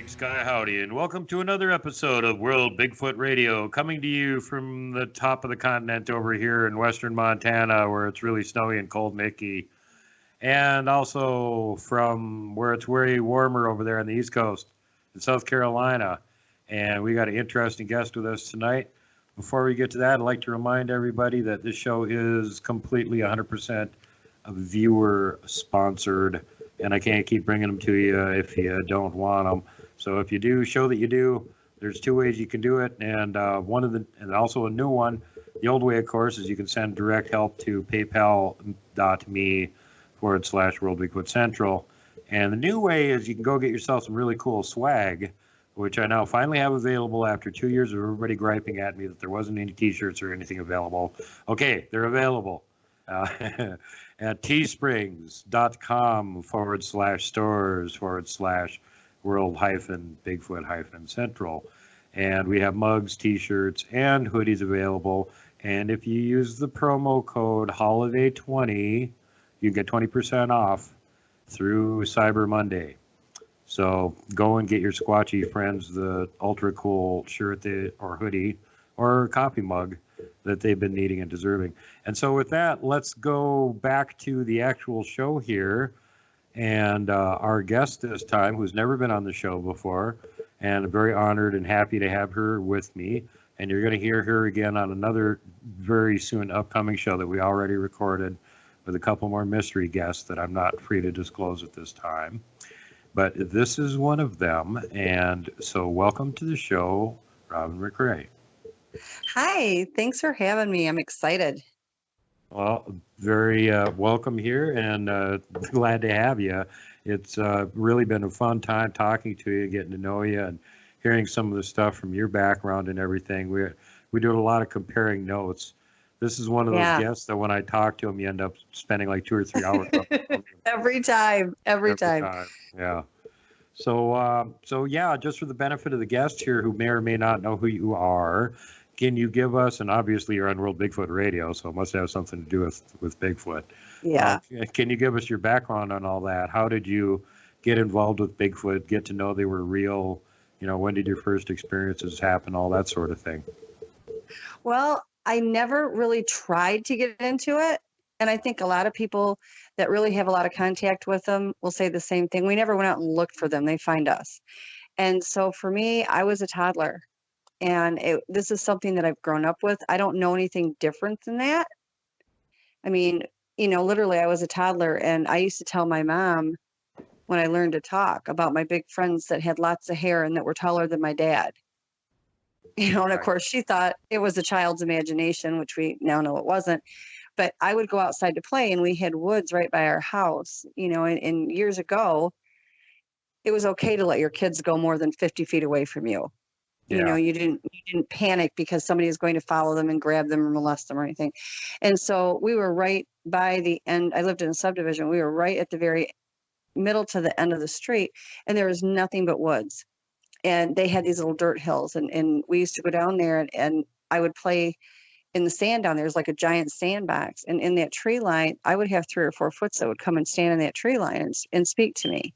Big Sky Howdy, and welcome to another episode of World Bigfoot Radio, coming to you from the top of the continent over here in western Montana, where it's really snowy and cold and icky, and also from where it's way warmer over there on the East Coast in South Carolina. And we got an interesting guest with us tonight. Before we get to that, I'd like to remind everybody that this show is completely 100% viewer sponsored, and I can't keep bringing them to you if you don't want them. So if you do, show that you do. There's two ways you can do it, and and also a new one. The old way, of course, is you can send direct help to paypal.me/World Bigfoot Central. And the new way is you can go get yourself some really cool swag, which I now finally have available after 2 years of everybody griping at me that there wasn't any t-shirts or anything available. Okay, they're available at teesprings.com/stores/World-Bigfoot-Central. And we have mugs, t-shirts, and hoodies available. And if you use the promo code HOLIDAY20, you get 20% off through Cyber Monday. So go and get your Squatchy friends the ultra cool shirt or hoodie or coffee mug that they've been needing and deserving. And so with that, let's go back to the actual show here. And our guest this time, who's never been on the show before, and I'm very honored and happy to have her with me. And you're going to hear her again on another very soon upcoming show that we already recorded with a couple more mystery guests that I'm not free to disclose at this time. But this is one of them. And so welcome to the show, Robin McCray. Hi, thanks for having me. I'm excited. Well, very welcome here, and glad to have you. It's really been a fun time talking to you, getting to know you, and hearing some of the stuff from your background and everything. We do a lot of comparing notes. This is one of those guests that when I talk to him, you end up spending like 2 or 3 hours. Every time. Yeah. So yeah, just for the benefit of the guests here who may or may not know who you are, can you give us, and obviously you're on World Bigfoot Radio, so it must have something to do with Bigfoot. Yeah. Can you give us your background on all that? How did you get involved with Bigfoot, get to know they were real? You know, when did your first experiences happen, all that sort of thing? Well, I never really tried to get into it. And I think a lot of people that really have a lot of contact with them will say the same thing. We never went out and looked for them. They find us. And so for me, I was a toddler. And this is something that I've grown up with. I don't know anything different than that. I mean, literally I was a toddler, and I used to tell my mom when I learned to talk about my big friends that had lots of hair and that were taller than my dad. And of course she thought it was a child's imagination, which we now know it wasn't. But I would go outside to play, and we had woods right by our house, and years ago, it was okay to let your kids go more than 50 feet away from you. Yeah. You didn't panic because somebody was going to follow them and grab them or molest them or anything. And so we were right by the end. I lived in a subdivision. We were right at the very middle to the end of the street, and there was nothing but woods. And they had these little dirt hills, and we used to go down there, and I would play in the sand down there. There's like a giant sandbox. And in that tree line, I would have 3 or 4 foots that would come and stand in that tree line and speak to me.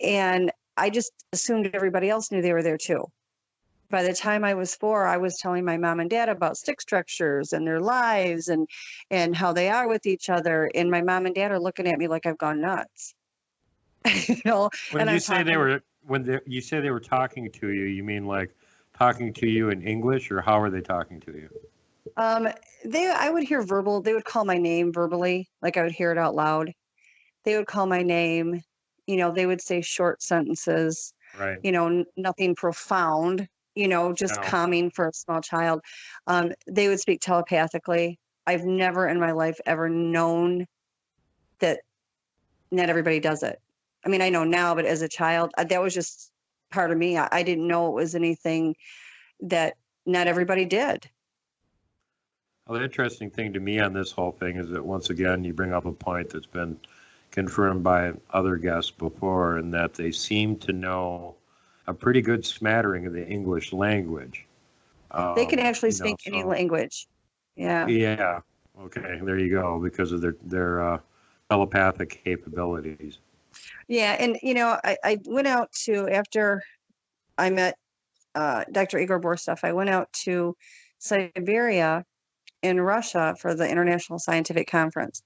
And I just assumed everybody else knew they were there too. By the time I was 4, I was telling my mom and dad about stick structures and their lives and how they are with each other. And my mom and dad are looking at me like I've gone nuts. When you say they were talking to you, you mean like talking to you in English, or how are they talking to you? I would hear verbal. They would call my name verbally, like I would hear it out loud. They would call my name. They would say short sentences. Right. Nothing profound. Just calming for a small child. They would speak telepathically. I've never in my life ever known that not everybody does it. I mean, I know now, but as a child, that was just part of me. I didn't know it was anything that not everybody did. Well, the interesting thing to me on this whole thing is that, once again, you bring up a point that's been confirmed by other guests before, and that they seem to know a pretty good smattering of the English language. They can actually speak any language. Yeah. Yeah. Okay. There you go. Because of their telepathic capabilities. Yeah. And, I went out to, after I met Dr. Igor Borstov, I went out to Siberia in Russia for the International Scientific Conference.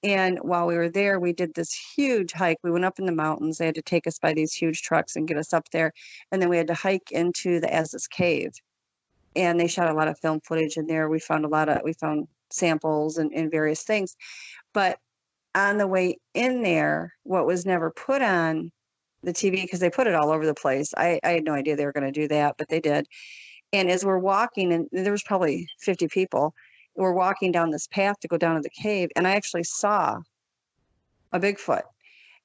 And while we were there, we did this huge hike. We went up in the mountains. They had to take us by these huge trucks and get us up there. And then we had to hike into the Asses Cave. And they shot a lot of film footage in there. We found samples and various things. But on the way in there, what was never put on the TV, because they put it all over the place. I had no idea they were going to do that, but they did. And as we're walking, and there was probably 50 people, we're walking down this path to go down to the cave, and I actually saw a Bigfoot.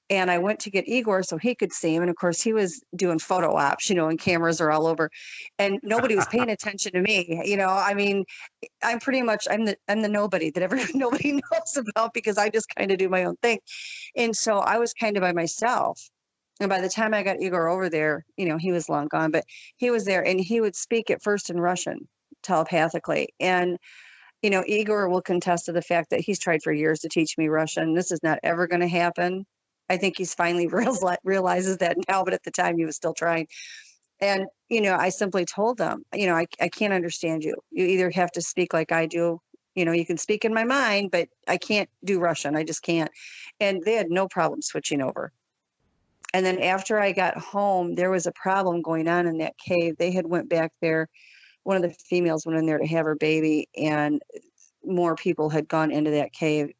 And I went to get Igor so he could see him. And of course, he was doing photo ops, and cameras are all over, and nobody was paying attention to me. I mean, I'm the nobody that nobody knows about, because I just kind of do my own thing. And so I was kind of by myself. And by the time I got Igor over there, he was long gone, but he was there, and he would speak at first in Russian telepathically. And, Igor will contest to the fact that he's tried for years to teach me Russian. This is not ever going to happen. I think he's finally realizes that now, but at the time he was still trying. And, I simply told them, I can't understand you. You either have to speak like I do. You can speak in my mind, but I can't do Russian. I just can't. And they had no problem switching over. And then after I got home, there was a problem going on in that cave. They had went back there. One of the females went in there to have her baby, and more people had gone into that cave.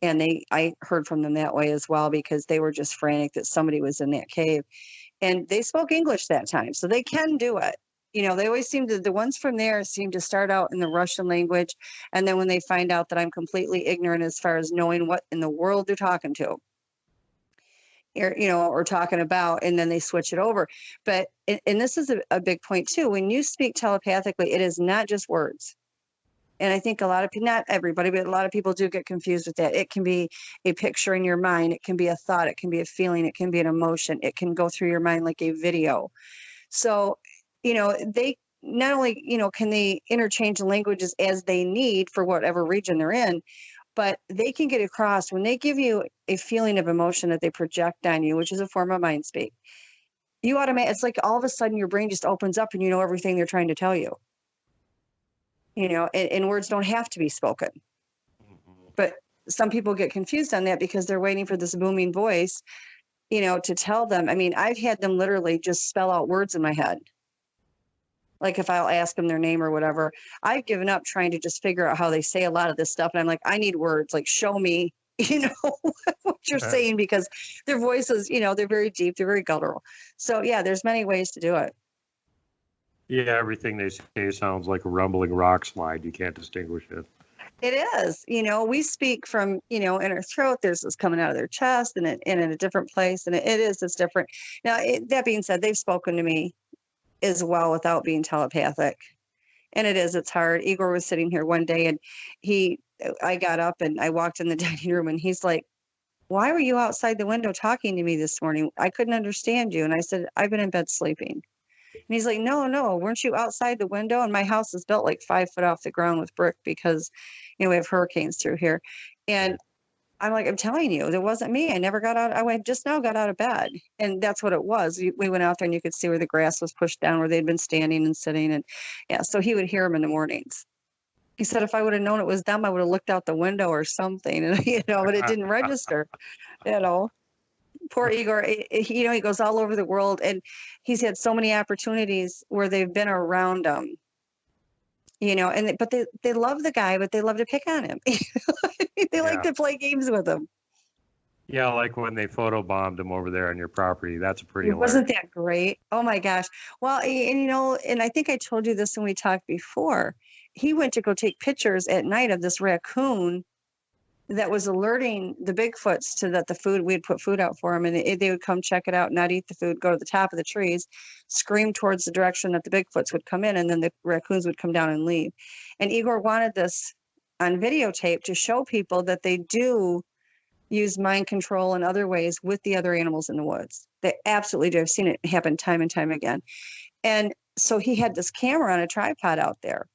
And I heard from them that way as well, because they were just frantic that somebody was in that cave. And they spoke English that time, so they can do it. They always the ones from there seem to start out in the Russian language. And then when they find out that I'm completely ignorant as far as knowing what in the world they're talking to, or talking about, and then they switch it over. But, and this is a big point too, when you speak telepathically, it is not just words. And I think a lot of people, not everybody, but a lot of people do get confused with that. It can be a picture in your mind. It can be a thought. It can be a feeling. It can be an emotion. It can go through your mind like a video. So, they not only, can they interchange the languages as they need for whatever region they're in, but they can get across when they give you a feeling of emotion that they project on you, which is a form of mind speak. It's like all of a sudden your brain just opens up and you know everything they're trying to tell you. And words don't have to be spoken. But some people get confused on that because they're waiting for this booming voice, to tell them. I mean, I've had them literally just spell out words in my head. Like if I'll ask them their name or whatever, I've given up trying to just figure out how they say a lot of this stuff. And I'm like, I need words, like show me, what you're saying, because their voices, they're very deep, they're very guttural. So yeah, there's many ways to do it. Yeah, everything they say sounds like a rumbling rock slide. You can't distinguish it. It is. We speak from, in our throat. There's this coming out of their chest, and in a different place. And it's different. Now, that being said, they've spoken to me as well without being telepathic. And it's hard. Igor was sitting here one day, and I got up and I walked in the dining room, and he's like, "Why were you outside the window talking to me this morning? I couldn't understand you." And I said, "I've been in bed sleeping." And he's like, no, weren't you outside the window? And my house is built like 5 foot off the ground with brick because, we have hurricanes through here. And I'm like, I'm telling you, it wasn't me. I never got out. Just now got out of bed. And that's what it was. We went out there and you could see where the grass was pushed down, where they'd been standing and sitting. And yeah, so he would hear them in the mornings. He said, if I would have known it was them, I would have looked out the window or something. And, but it didn't register, Poor Igor, he goes all over the world, and he's had so many opportunities where they've been around him, but they love the guy, but they love to pick on him. They like to play games with him. Yeah, like when they photobombed him over there on your property. That's pretty hilarious. Wasn't that great? Oh my gosh. Well, and I think I told you this when we talked before. He went to go take pictures at night of this raccoon that was alerting the Bigfoots to that the food, we'd put food out for them, and they would come check it out, not eat the food, go to the top of the trees, scream towards the direction that the Bigfoots would come in, and then the raccoons would come down and leave. And Igor wanted this on videotape to show people that they do use mind control in other ways with the other animals in the woods. They absolutely do. I've seen it happen time and time again. And so he had this camera on a tripod out there.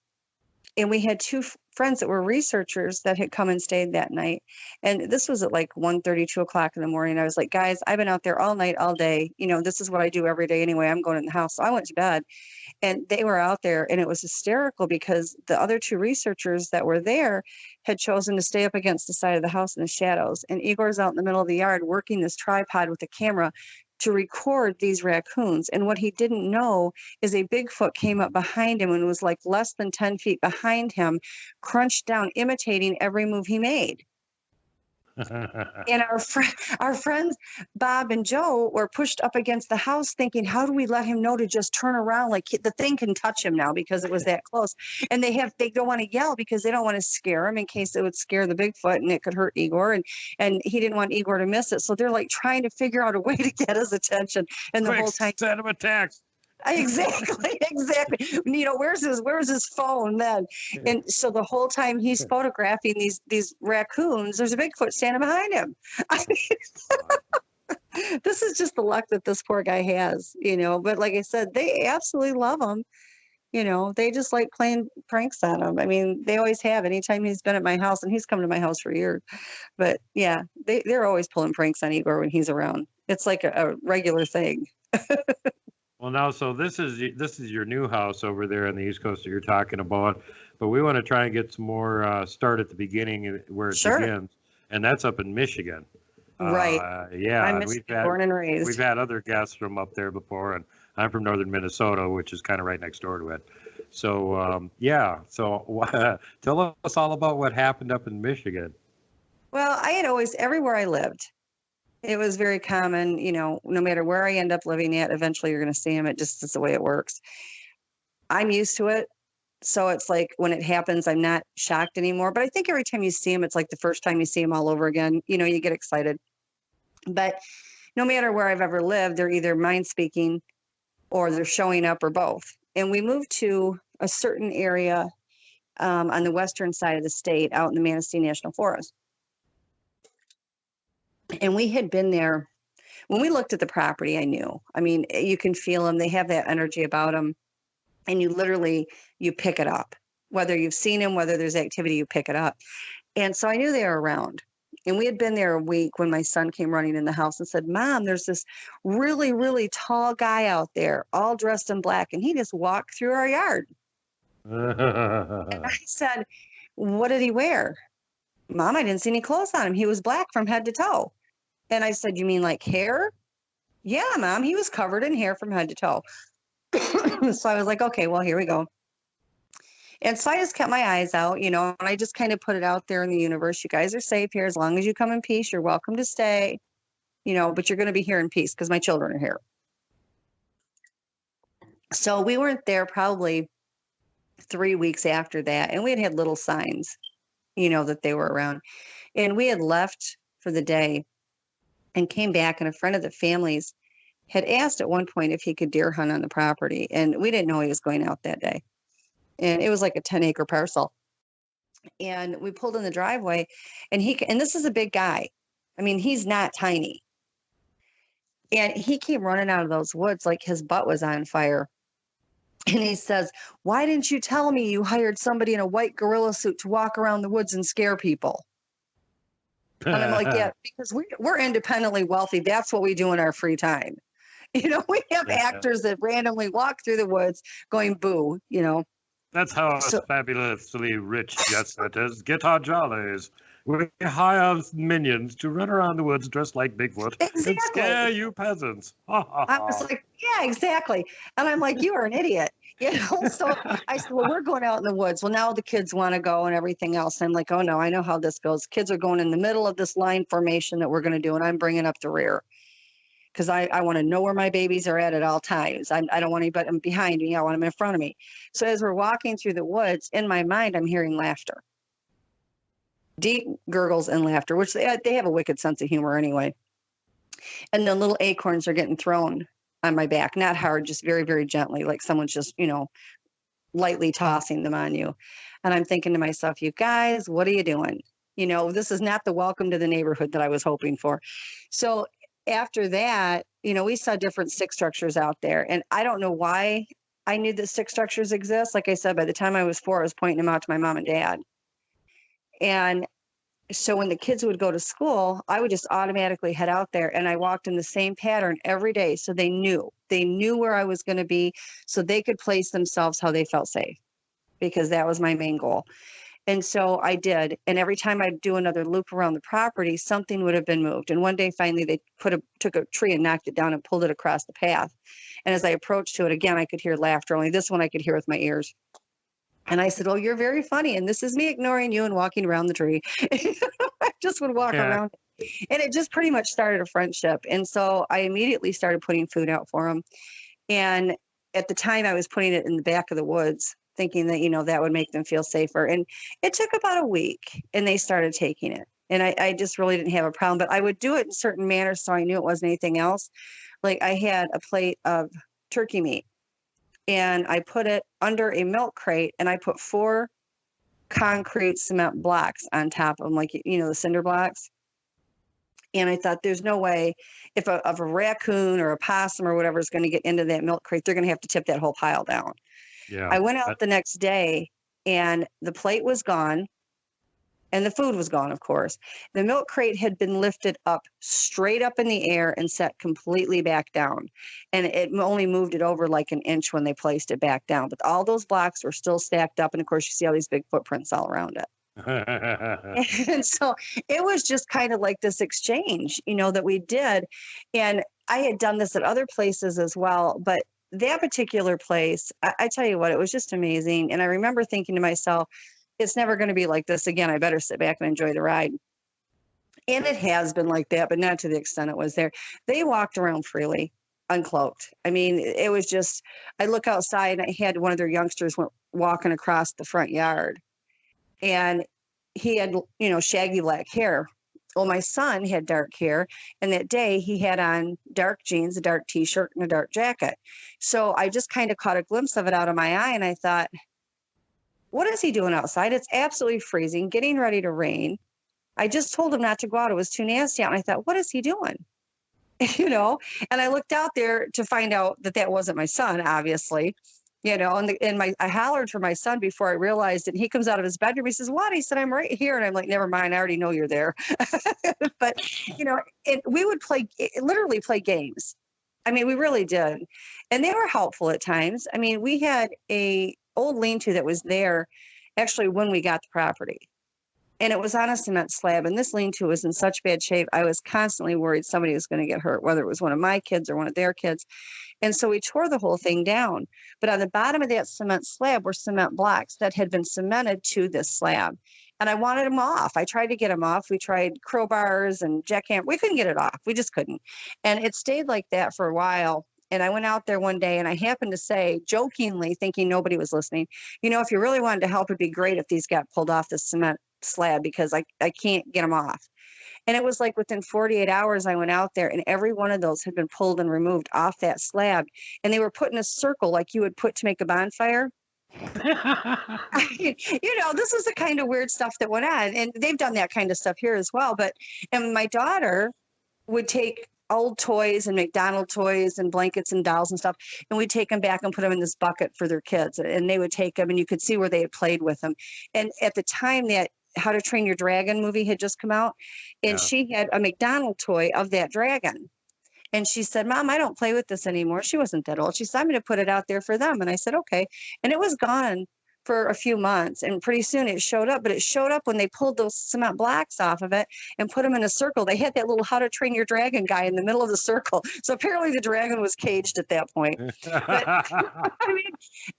And we had two friends that were researchers that had come and stayed that night. And this was at like 1:30, 2 o'clock in the morning. I was like, guys, I've been out there all night, all day. This is what I do every day anyway. I'm going in the house. So I went to bed, and they were out there, and it was hysterical because the other two researchers that were there had chosen to stay up against the side of the house in the shadows. And Igor's out in the middle of the yard working this tripod with a camera to record these raccoons. And what he didn't know is a Bigfoot came up behind him and was like less than 10 feet behind him, crunched down, imitating every move he made. And our friends, Bob and Joe, were pushed up against the house thinking, how do we let him know to just turn around? Like the thing can touch him now because it was that close. And they don't want to yell because they don't want to scare him in case it would scare the Bigfoot and it could hurt Igor. And he didn't want Igor to miss it. So they're like trying to figure out a way to get his attention. And the whole time, send him a text. Exactly. Where's his phone then? And so the whole time he's photographing these raccoons, there's a Bigfoot standing behind him. This is just the luck that this poor guy has, but like I said, they absolutely love him. They just like playing pranks on him. I mean, they always have. Anytime he's been at my house, and he's come to my house for years, but yeah, they're always pulling pranks on Igor when he's around. It's like a regular thing. Well, now, so this is your new house over there on the East Coast that you're talking about, but we want to try and get some more start at the beginning where it begins, and that's up in Michigan. Right. Yeah. I'm born and raised. We've had other guests from up there before, and I'm from northern Minnesota, which is kind of right next door to it. So, So tell us all about what happened up in Michigan. Well, I had always, everywhere I lived, it was very common, no matter where I end up living at, eventually you're going to see him. It just is the way it works. I'm used to it. So it's like when it happens, I'm not shocked anymore. But I think every time you see him, it's like the first time you see him all over again. You get excited. But no matter where I've ever lived, they're either mind speaking or they're showing up or both. And we moved to a certain area on the western side of the state out in the Manistee National Forest. And we had been there. When we looked at the property, I knew. I mean, you can feel them. They have that energy about them. And you pick it up. Whether you've seen them, whether there's activity, you pick it up. And so I knew they were around. And we had been there a week when my son came running in the house and said, Mom, there's this really, really tall guy out there, all dressed in black. And he just walked through our yard. And I said, what did he wear? Mom, I didn't see any clothes on him. He was black from head to toe. And I said, you mean like hair? Yeah, Mom, he was covered in hair from head to toe. So I was like, okay, well, here we go. And so I just kept my eyes out, and I just kind of put it out there in the universe. You guys are safe here. As long as you come in peace, you're welcome to stay, but you're going to be here in peace because my children are here. So we weren't there probably 3 weeks after that. And we had little signs, that they were around. And we had left for the day and came back, and a friend of the family's had asked at one point if he could deer hunt on the property. And we didn't know he was going out that day. And it was like a 10-acre parcel. And we pulled in the driveway, and this is a big guy. I mean, he's not tiny. And he came running out of those woods like his butt was on fire. And he says, why didn't you tell me you hired somebody in a white gorilla suit to walk around the woods and scare people? And I'm like, yeah, because we're independently wealthy. That's what we do in our free time. We have actors that randomly walk through the woods going, boo, That's how us fabulously rich jet setters get our jollies. We hire minions to run around the woods dressed like Bigfoot and scare you peasants. I was like, yeah, exactly. And I'm like, you are an idiot. So I said, well, we're going out in the woods. Well, now the kids want to go and everything else. And I'm like, oh, no, I know how this goes. Kids are going in the middle of this line formation that we're going to do, and I'm bringing up the rear because I want to know where my babies are at all times. I don't want anybody behind me. I want them in front of me. So as we're walking through the woods, in my mind, I'm hearing laughter. Deep gurgles and laughter, which they have a wicked sense of humor anyway. And the little acorns are getting thrown on my back, not hard, just very, very gently, like someone's just, lightly tossing them on you. And I'm thinking to myself, you guys, what are you doing? This is not the welcome to the neighborhood that I was hoping for. So after that, we saw different stick structures out there. And I don't know why I knew that stick structures exist. Like I said, by the time I was 4, I was pointing them out to my mom and dad. And so when the kids would go to school, I would just automatically head out there, and I walked in the same pattern every day. So they knew where I was going to be, so they could place themselves how they felt safe, because that was my main goal. And so I did. And every time I'd do another loop around the property, something would have been moved. And one day, finally, they took a tree and knocked it down and pulled it across the path. And as I approached to it again, I could hear laughter. Only this one I could hear with my ears. And I said, "Oh, you're very funny. And this is me ignoring you and walking around the tree." I just would walk around. And it just pretty much started a friendship. And so I immediately started putting food out for them. And at the time, I was putting it in the back of the woods, thinking that, that would make them feel safer. And it took about a week, and they started taking it. And I just really didn't have a problem. But I would do it in certain manners, so I knew it wasn't anything else. Like, I had a plate of turkey meat, and I put it under a milk crate, and I put 4 concrete cement blocks on top of them, like, the cinder blocks. And I thought, there's no way if a raccoon or a possum or whatever is going to get into that milk crate, they're going to have to tip that whole pile down. Yeah. I went out the next day, and the plate was gone, and the food was gone, of course. The milk crate had been lifted up, straight up in the air, and set completely back down. And it only moved it over like an inch when they placed it back down. But all those blocks were still stacked up. And of course, you see all these big footprints all around it. And so it was just kind of like this exchange, that we did. And I had done this at other places as well. But that particular place, I tell you what, it was just amazing. And I remember thinking to myself, it's never going to be like this again. I better sit back and enjoy the ride. And it has been like that, but not to the extent it was there. They walked around freely, uncloaked. I mean, it was just, I look outside, and I had one of their youngsters walking across the front yard, and he had, shaggy black hair. Well, my son had dark hair, and that day he had on dark jeans, a dark t-shirt, and a dark jacket. So I just kind of caught a glimpse of it out of my eye, and I thought, what is he doing outside? It's absolutely freezing, getting ready to rain. I just told him not to go out. It was too nasty out. And I thought, what is he doing? And I looked out there to find out that wasn't my son, obviously, and I hollered for my son before I realized it. And he comes out of his bedroom. He says, "What?" He said, "I'm right here." And I'm like, "Never mind. I already know you're there." But, we would literally play games. I mean, we really did. And they were helpful at times. I mean, we had a old lean-to that was there actually when we got the property, and it was on a cement slab, and this lean-to was in such bad shape, I was constantly worried somebody was going to get hurt, whether it was one of my kids or one of their kids. And so we tore the whole thing down. But on the bottom of that cement slab were cement blocks that had been cemented to this slab, and I wanted them off. I tried to get them off. We tried crowbars and jackhammer. We couldn't get it off. We just couldn't. And it stayed like that for a while. And I went out there one day, and I happened to say, jokingly, thinking nobody was listening, if you really wanted to help, it'd be great if these got pulled off the cement slab, because I can't get them off. And it was like within 48 hours, I went out there, and every one of those had been pulled and removed off that slab. And they were put in a circle like you would put to make a bonfire. This is the kind of weird stuff that went on. And they've done that kind of stuff here as well. And my daughter would take old toys and McDonald's toys and blankets and dolls and stuff, and we'd take them back and put them in this bucket for their kids, and they would take them, and you could see where they had played with them. And at the time, that How to Train Your Dragon movie had just come out, and she had a McDonald's toy of that dragon, and she said, "Mom, I don't play with this anymore." She wasn't that old. She said, "I'm going to put it out there for them." And I said, "Okay." And it was gone for a few months, and pretty soon it showed up. But it showed up when they pulled those cement blocks off of it and put them in a circle. They had that little How to Train Your Dragon guy in the middle of the circle. So apparently the dragon was caged at that point. But, I mean,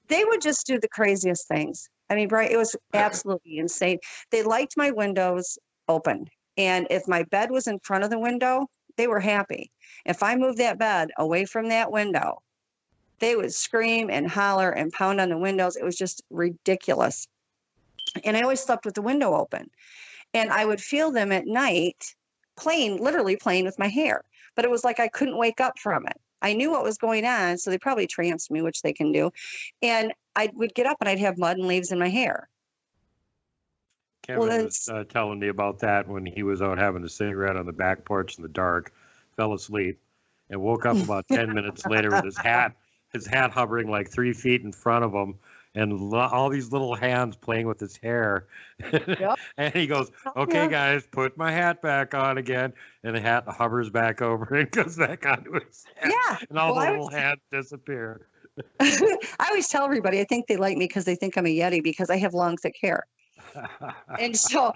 they would just do the craziest things. I mean, Brian, it was absolutely insane. They liked my windows open, and if my bed was in front of the window, they were happy. If I moved that bed away from that window, they would scream and holler and pound on the windows. It was just ridiculous. And I always slept with the window open. And I would feel them at night literally playing with my hair. But it was like I couldn't wake up from it. I knew what was going on, so they probably tranced me, which they can do. And I would get up, and I'd have mud and leaves in my hair. Kevin was telling me about that when he was out having a cigarette on the back porch in the dark, fell asleep, and woke up about 10 minutes later with his hat his hat hovering like 3 feet in front of him, and all these little hands playing with his hair. Yep. And he goes, "Okay, guys, put my hat back on again." And the hat hovers back over and goes back onto his head. Yeah. And all Well, the little hands disappear. I always tell everybody, I think they like me because they think I'm a Yeti because I have long, thick hair. And so,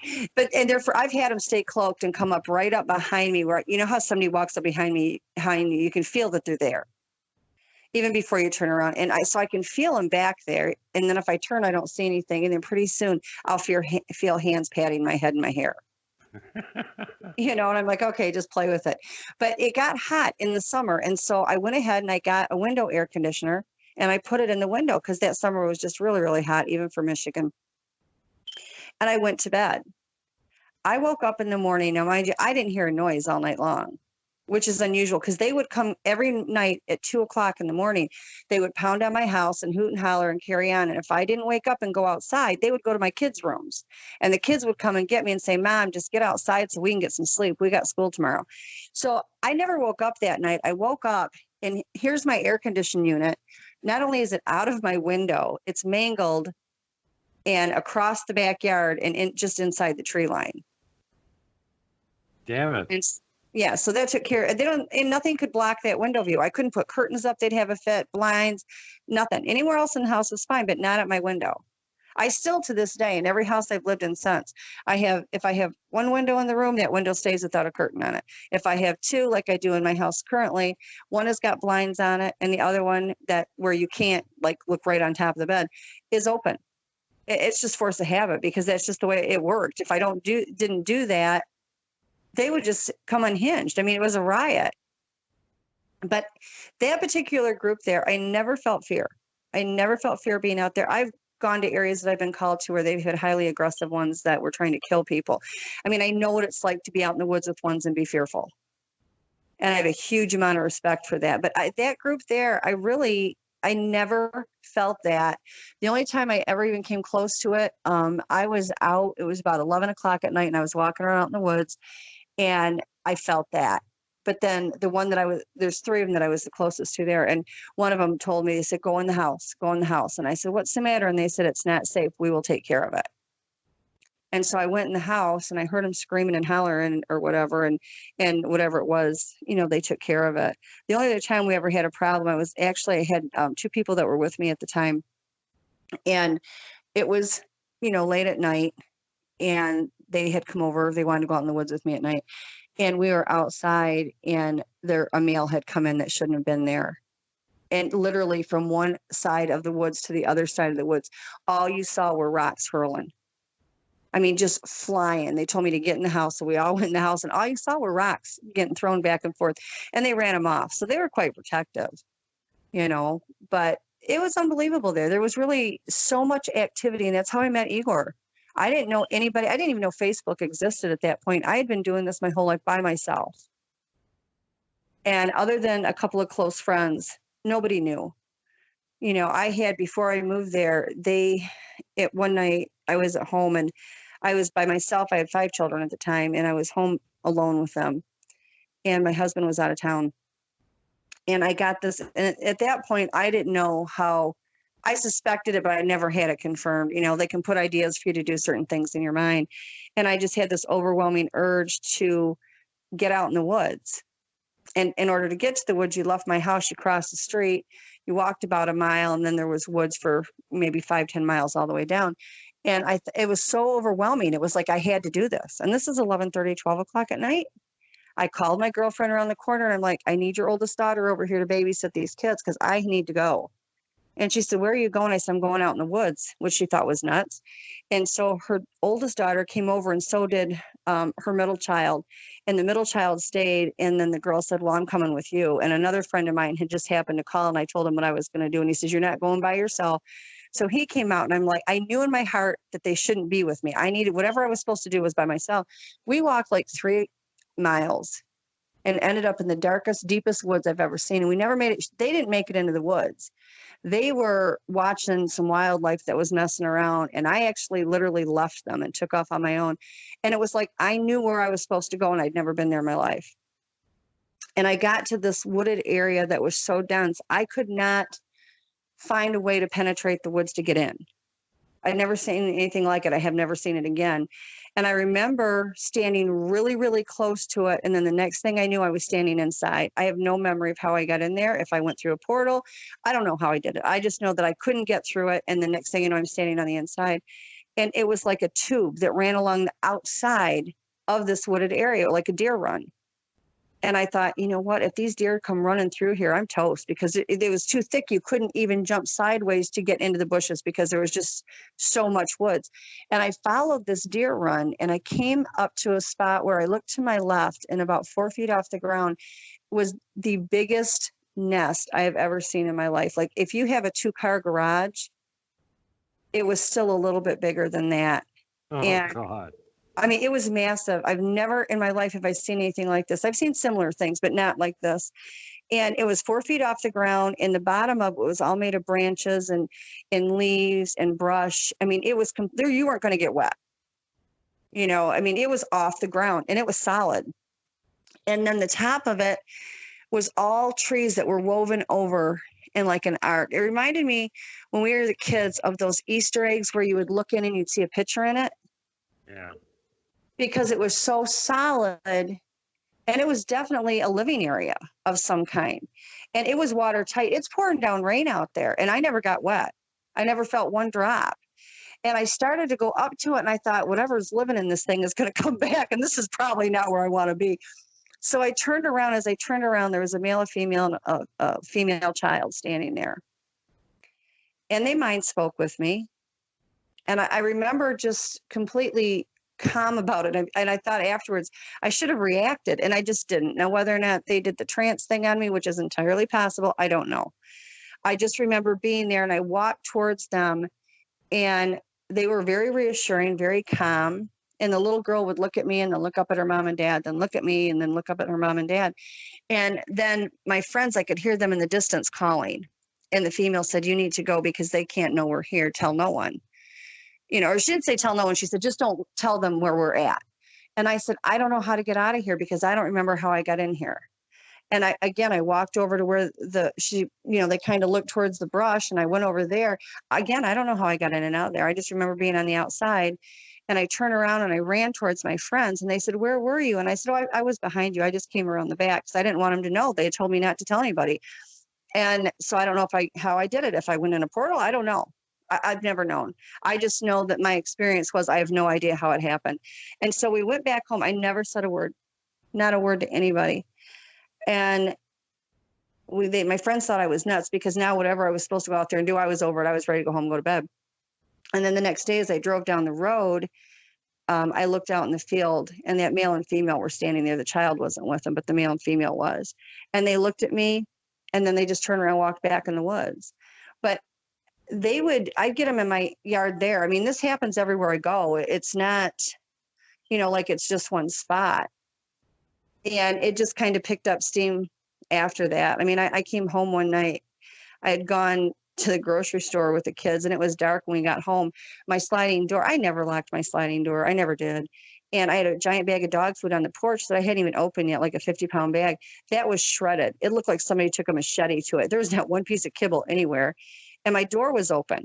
and therefore I've had them stay cloaked and come up right up behind me where, you know how somebody walks up behind you, you can feel that they're there even before you turn around. And so I can feel them back there. And then if I turn, I don't see anything. And then pretty soon I'll feel hands patting my head and my hair, and I'm like, okay, just play with it. But it got hot in the summer. And so I went ahead and I got a window air conditioner and I put it in the window because that summer was just really, really hot, even for Michigan. And I went to bed. I woke up in the morning. Now, mind you, I didn't hear a noise all night long, which is unusual because they would come every night at 2:00 in the morning. They would pound on my house and hoot and holler and carry on. And if I didn't wake up and go outside, they would go to my kids' rooms. And the kids would come and get me and say, "Mom, just get outside so we can get some sleep. We got school tomorrow." So I never woke up that night. I woke up and here's my air conditioning unit. Not only is it out of my window, it's mangled and across the backyard and just inside the tree line. Damn it. And yeah, so that took care. And nothing could block that window view. I couldn't put curtains up. They'd have a fit, blinds, nothing. Anywhere else in the house was fine, but not at my window. I still, to this day, in every house I've lived in since, if I have one window in the room, that window stays without a curtain on it. If I have two, like I do in my house currently, one has got blinds on it, and the other one where you can't like look right on top of the bed is open. It's just force of habit because that's just the way it worked. If I didn't do that, they would just come unhinged. I mean, it was a riot. But that particular group there, I never felt fear. I never felt fear being out there. I've gone to areas that I've been called to where they've had highly aggressive ones that were trying to kill people. I mean, I know what it's like to be out in the woods with ones and be fearful. And I have a huge amount of respect for that. But that group there, I never felt that. The only time I ever even came close to it, I was out, it was about 11 o'clock at night and I was walking around out in the woods and I felt that. But then the one there's three of them that I was the closest to there. And one of them told me, they said, go in the house. And I said, what's the matter? And they said, it's not safe. We will take care of it. And so I went in the house and I heard them screaming and hollering or whatever. And whatever it was, they took care of it. The only other time we ever had a problem, I had two people that were with me at the time. And it was, late at night and they had come over. They wanted to go out in the woods with me at night. And we were outside and a male had come in that shouldn't have been there. And literally from one side of the woods to the other side of the woods, all you saw were rocks hurling. I mean, just flying. They told me to get in the house. So we all went in the house and all you saw were rocks getting thrown back and forth and they ran them off. So they were quite protective, but it was unbelievable there. There was really so much activity. And that's how I met Igor. I didn't know anybody. I didn't even know Facebook existed at that point. I had been doing this my whole life by myself. And other than a couple of close friends, nobody knew. I had, before I moved there, one night I was at home and I was by myself. I had 5 children at the time and I was home alone with them. And my husband was out of town. And I got this, and at that point, I didn't know how. I suspected it, but I never had it confirmed. They can put ideas for you to do certain things in your mind. And I just had this overwhelming urge to get out in the woods. And in order to get to the woods, you left my house, you crossed the street, you walked about a mile, and then there was woods for maybe 5-10 miles all the way down. And it was so overwhelming. It was like I had to do this. And this is 11:30, 12 o'clock at night. I called my girlfriend around the corner and I'm like, I need your oldest daughter over here to babysit these kids because I need to go. And she said, where are you going? I said, I'm going out in the woods, which she thought was nuts. And so her oldest daughter came over and so did her middle child. And the middle child stayed. And then the girl said, well, I'm coming with you. And another friend of mine had just happened to call and I told him what I was going to do. And he says, you're not going by yourself. So he came out and I'm like, I knew in my heart that they shouldn't be with me. I needed whatever I was supposed to do was by myself. We walked like 3 miles and ended up in the darkest, deepest woods I've ever seen. And we never made it. They didn't make it into the woods. They were watching some wildlife that was messing around. And I actually literally left them and took off on my own. And it was like, I knew where I was supposed to go and I'd never been there in my life. And I got to this wooded area that was so dense. I could not find a way to penetrate the woods to get in. I'd never seen anything like it. I have never seen it again. And I remember standing really, really close to it. And then the next thing I knew, I was standing inside. I have no memory of how I got in there. If I went through a portal, I don't know how I did it. I just know that I couldn't get through it. And the next thing you know, I'm standing on the inside. And it was like a tube that ran along the outside of this wooded area, like a deer run. And I thought, you know what, if these deer come running through here, I'm toast, because it was too thick. You couldn't even jump sideways to get into the bushes because there was just so much woods. And I followed this deer run, and I came up to a spot where I looked to my left, and about 4 feet off the ground was the biggest nest I have ever seen in my life. Like, if you have a 2-car garage, it was still a little bit bigger than that. Oh, and God. I mean, it was massive. I've never in my life have I seen anything like this. I've seen similar things, but not like this. And it was 4 feet off the ground, and the bottom of it was all made of branches and leaves and brush. I mean, it was there. You weren't going to get wet. You know, I mean, it was off the ground, and it was solid. And then the top of it was all trees that were woven over in like an art. It reminded me when we were the kids of those Easter eggs where you would look in and you'd see a picture in it. Yeah. Because it was so solid, and it was definitely a living area of some kind, and it was watertight. It's pouring down rain out there, and I never got wet. I never felt one drop. And I started to go up to it, and I thought, whatever's living in this thing is going to come back, and this is probably not where I want to be. So I turned around. As I turned around, there was a male, a female, and a female child standing there, and they mind spoke with me. And I remember just completely calm about it. And I thought afterwards I should have reacted, and I just didn't. Now, whether or not they did the trance thing on me, which is entirely possible, I don't know. I just remember being there, and I walked towards them, and they were very reassuring, very calm. And the little girl would look at me and then look up at her mom and dad, then look at me and then look up at her mom and dad. And then my friends, I could hear them in the distance calling. And the female said, "You need to go because they can't know we're here. Tell no one." You know, or she didn't say tell no one. She said, "Just don't tell them where we're at." And I said, "I don't know how to get out of here because I don't remember how I got in here." And I walked over to where they kind of looked towards the brush, and I went over there. Again, I don't know how I got in and out there. I just remember being on the outside, and I turned around and I ran towards my friends, and they said, "Where were you?" And I said, "Oh, I was behind you. I just came around the back because I didn't want them to know. They had told me not to tell anybody." And so I don't know how I did it. If I went in a portal, I don't know. I've never known. I just know that my experience was I have no idea how it happened. And so we went back home. I never said a word, not a word to anybody. And my friends thought I was nuts because now whatever I was supposed to go out there and do, I was over it. I was ready to go home and go to bed. And then the next day, as I drove down the road, I looked out in the field, and that male and female were standing there. The child wasn't with them, but the male and female was. And they looked at me, and then they just turned around and walked back in the woods. But I'd get them in my yard there. I mean, this happens everywhere I go. It's not, like it's just one spot. And it just kind of picked up steam after that. I mean, I came home one night. I had gone to the grocery store with the kids, and it was dark when we got home. My sliding door, I never locked my sliding door. I never did. And I had a giant bag of dog food on the porch that I hadn't even opened yet, like a 50-pound bag. That was shredded. It looked like somebody took a machete to it. There was not one piece of kibble anywhere. And my door was open,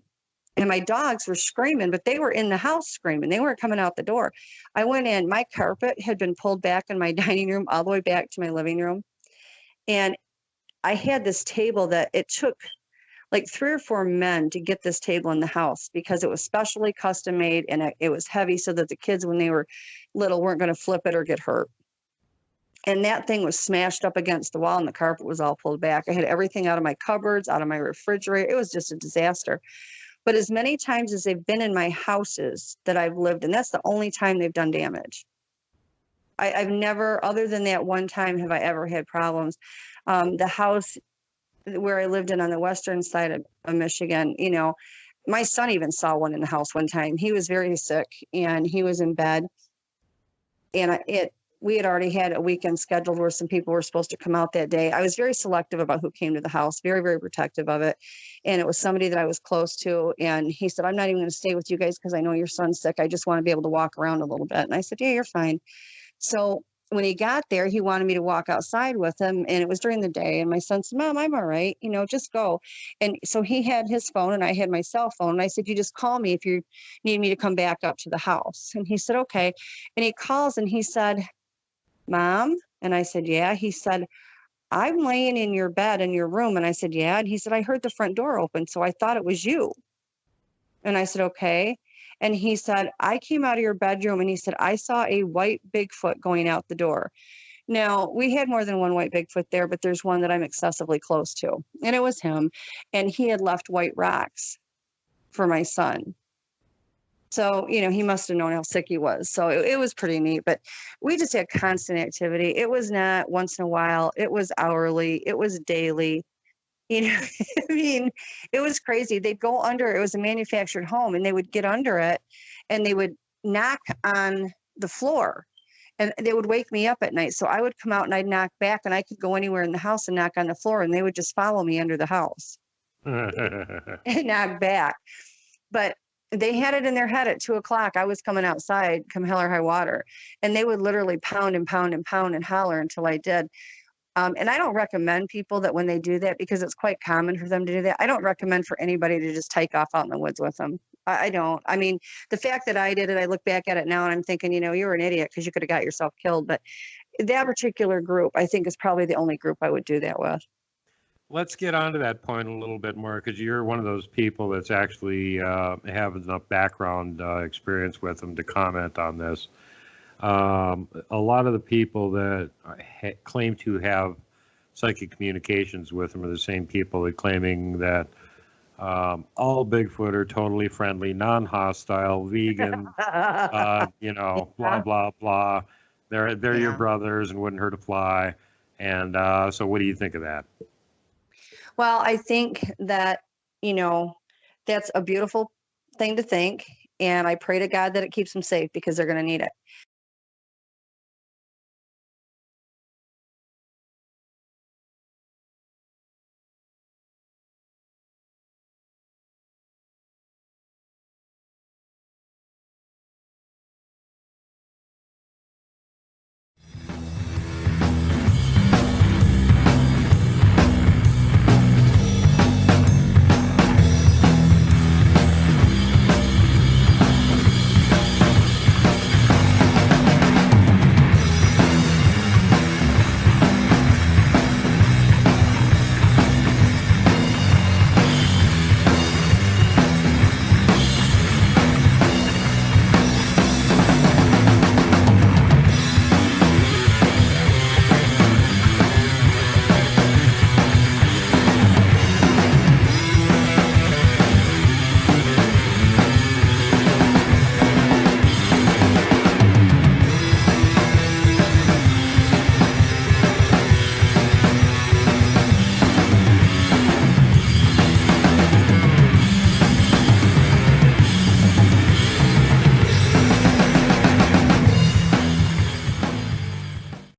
and my dogs were screaming, but they were in the house screaming. They weren't coming out the door. I went in. My carpet had been pulled back in my dining room all the way back to my living room. And I had this table that it took like 3 or 4 men to get this table in the house because it was specially custom made, and it was heavy so that the kids, when they were little, weren't going to flip it or get hurt. And that thing was smashed up against the wall, and the carpet was all pulled back. I had everything out of my cupboards, out of my refrigerator. It was just a disaster. But as many times as they've been in my houses that I've lived in, that's the only time they've done damage. I've never, other than that one time, have I ever had problems. The house where I lived in on the western side of Michigan, my son even saw one in the house one time. He was very sick, and he was in bed. And we had already had a weekend scheduled where some people were supposed to come out that day. I was very selective about who came to the house, very, very protective of it. And it was somebody that I was close to. And he said, "I'm not even going to stay with you guys because I know your son's sick. I just want to be able to walk around a little bit." And I said, "Yeah, you're fine." So when he got there, he wanted me to walk outside with him, and it was during the day. And my son said, "Mom, I'm all right. Just go." And so he had his phone, and I had my cell phone. And I said, "You just call me if you need me to come back up to the house." And he said, "Okay." And he calls and he said, "Mom?" And I said, "Yeah." He said, "I'm laying in your bed in your room." And I said, "Yeah." And he said, "I heard the front door open, so I thought it was you." And I said, "Okay." And he said, "I came out of your bedroom," and he said, "I saw a white Bigfoot going out the door." Now, we had more than one white Bigfoot there, but there's one that I'm excessively close to, and it was him. And he had left white rocks for my son. So, he must have known how sick he was. So it was pretty neat, but we just had constant activity. It was not once in a while, it was hourly, it was daily. You know, I mean, it was crazy. They'd go under, it was a manufactured home, and they would get under it and they would knock on the floor, and they would wake me up at night. So I would come out and I'd knock back, and I could go anywhere in the house and knock on the floor, and they would just follow me under the house and knock back. But they had it in their head at 2 o'clock. I was coming outside, come hell or high water, and they would literally pound and pound and pound and holler until I did. And I don't recommend people that when they do that, because it's quite common for them to do that. I don't recommend for anybody to just take off out in the woods with them. I don't. I mean, the fact that I did it, I look back at it now and I'm thinking, you were an idiot because you could have got yourself killed. But that particular group, I think, is probably the only group I would do that with. Let's get on to that point a little bit more, because you're one of those people that's actually have enough background experience with them to comment on this. A lot of the people that claim to have psychic communications with them are the same people that claiming that all Bigfoot are totally friendly, non-hostile, vegan, blah, blah, blah. They're your brothers and wouldn't hurt a fly. And so what do you think of that? Well, I think that, that's a beautiful thing to think. And I pray to God that it keeps them safe, because they're going to need it.